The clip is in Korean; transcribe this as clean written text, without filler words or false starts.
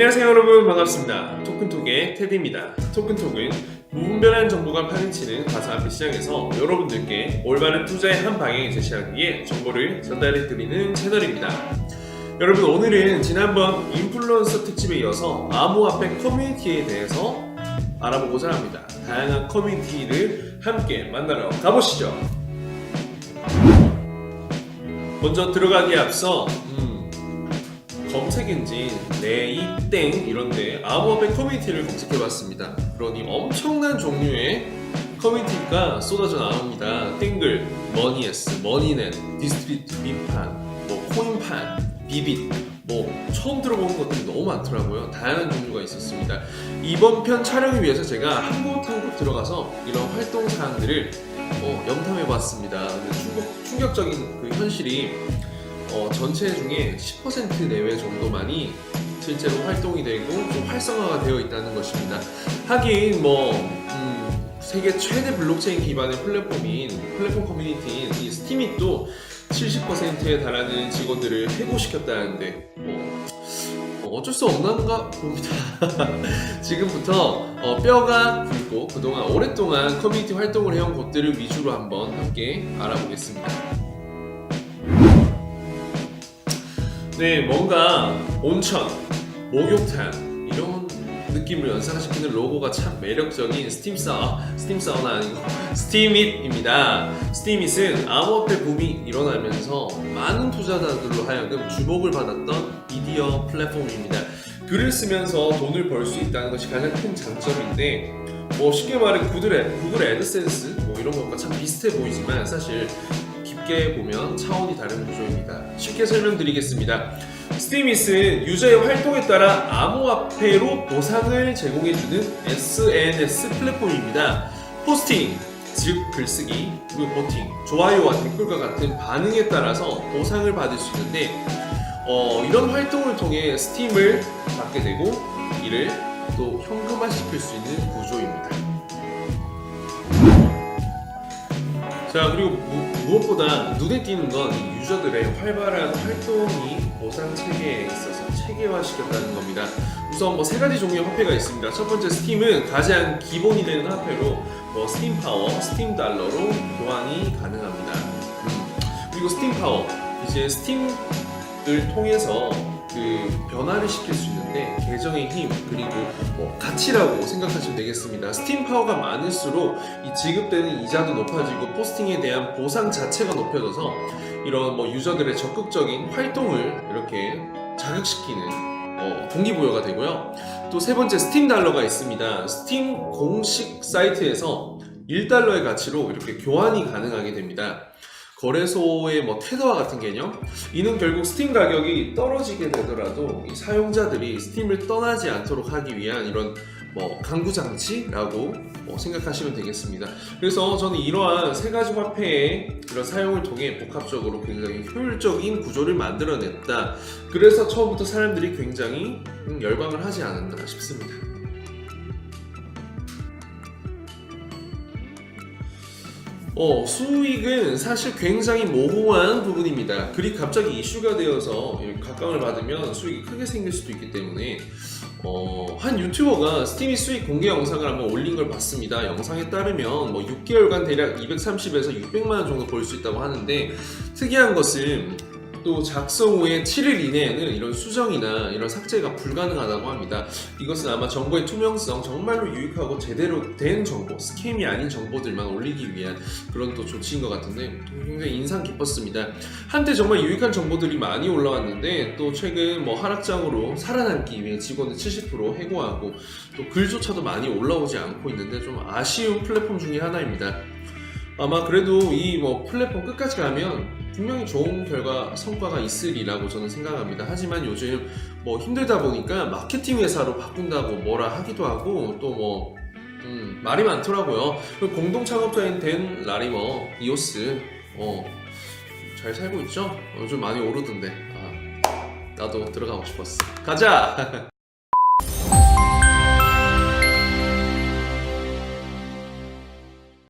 안녕하세요 여러분, 반갑습니다. 토큰톡의 테디입니다. 토큰톡은 무분별한 정보가 파헤치는 가상화폐 시장에서 여러분들께 올바른 투자의 한 방향을 제시하기 위해 정보를 전달해드리는 채널입니다. 여러분, 오늘은 지난번 인플루언서 특집에 이어서 암호화폐 커뮤니티에 대해서 알아보고자 합니다. 다양한 커뮤니티를 함께 만나러 가보시죠. 먼저 들어가기에 앞서 검색 엔진 네이땡 이런데 암호화폐 커뮤니티를 검색해봤습니다. 그러니 엄청난 종류의 커뮤니티가 쏟아져 나옵니다. 땡글, 머니에스, 머니넷, 디스트리트, 빈판, 코인판, 비빗, 처음 들어보는 것들이 너무 많더라고요. 다양한 종류가 있었습니다. 이번 편 촬영을 위해서 제가 한 곳 한 곳 들어가서 이런 활동 사항들을 염탐해봤습니다. 충격적인 그 현실이 전체 중에 10% 내외 정도만이 실제로 활동이 되고 좀 활성화가 되어 있다는 것입니다. 하긴 세계 최대 블록체인 기반의 플랫폼 커뮤니티인 이 스팀이 또 70%에 달하는 직원들을 해고시켰다는데 어쩔 수 없는가 봅니다. 지금부터 뼈가 굵고 그동안 오랫동안 커뮤니티 활동을 해온 곳들을 위주로 한번 함께 알아보겠습니다. 네, 뭔가 온천, 목욕탕 이런 느낌을 연상시키는 로고가 참 매력적인 스팀사우나 아니고 스팀잇입니다. 스팀잇은 암호화폐 붐이 일어나면서 많은 투자자들로 하여금 주목을 받았던 미디어 플랫폼입니다. 글을 쓰면서 돈을 벌 수 있다는 것이 가장 큰 장점인데 쉽게 말해 구글 애드센스 이런 것과 참 비슷해 보이지만 사실 깊게 보면 차원이 다른 구조입니다. 쉽게 설명드리겠습니다. 스팀잇은 유저의 활동에 따라 암호화폐로 보상을 제공해주는 SNS 플랫폼입니다. 포스팅, 즉 글쓰기, 그리고 보팅, 좋아요와 댓글과 같은 반응에 따라서 보상을 받을 수 있는데 이런 활동을 통해 스팀을 받게 되고 이를 또 현금화시킬 수 있는 구조입니다. 자, 그리고 무엇보다 눈에 띄는 건 유저들의 활발한 활동이 보상 체계에 있어서 체계화시켰다는 겁니다. 우선 세 가지 종류의 화폐가 있습니다. 첫 번째 스팀은 가장 기본이 되는 화폐로 스팀 파워, 스팀 달러로 교환이 가능합니다. 그리고 스팀 파워, 이제 스팀을 통해서 변화를 시킬 수 있는데 계정의 힘 그리고 가치라고 생각하시면 되겠습니다. 스팀 파워가 많을수록 이 지급되는 이자도 높아지고 포스팅에 대한 보상 자체가 높여져서 이런 유저들의 적극적인 활동을 이렇게 자극시키는 동기부여가 되고요. 또 세 번째 스팀 달러가 있습니다. 스팀 공식 사이트에서 1달러의 가치로 이렇게 교환이 가능하게 됩니다. 거래소의 테더와 같은 개념? 이는 결국 스팀 가격이 떨어지게 되더라도 이 사용자들이 스팀을 떠나지 않도록 하기 위한 이런 강구장치라고 생각하시면 되겠습니다. 그래서 저는 이러한 세 가지 화폐의 이런 사용을 통해 복합적으로 굉장히 효율적인 구조를 만들어냈다. 그래서 처음부터 사람들이 굉장히 열광을 하지 않았나 싶습니다. 수익은 사실 굉장히 모호한 부분입니다. 글이 갑자기 이슈가 되어서 각광을 받으면 수익이 크게 생길 수도 있기 때문에 한 유튜버가 스팀잇 수익 공개 영상을 한번 올린 걸 봤습니다. 영상에 따르면 6개월간 대략 230에서 600만원 정도 벌 수 있다고 하는데 특이한 것은 또 작성 후에 7일 이내에는 이런 수정이나 이런 삭제가 불가능하다고 합니다. 이것은 아마 정보의 투명성, 정말로 유익하고 제대로 된 정보, 스캠이 아닌 정보들만 올리기 위한 그런 또 조치인 것 같은데 굉장히 인상 깊었습니다. 한때 정말 유익한 정보들이 많이 올라왔는데 또 최근 하락장으로 살아남기 위해 직원을 70% 해고하고 또 글조차도 많이 올라오지 않고 있는데 좀 아쉬운 플랫폼 중에 하나입니다. 아마 그래도 이 플랫폼 끝까지 가면 분명히 좋은 성과가 있으리라고 저는 생각합니다. 하지만 요즘 힘들다 보니까 마케팅 회사로 바꾼다고 뭐라 하기도 하고 또 말이 많더라고요. 공동 창업자인 댄 라리머, 이오스 잘 살고 있죠? 요즘 많이 오르던데 나도 들어가고 싶었어. 가자!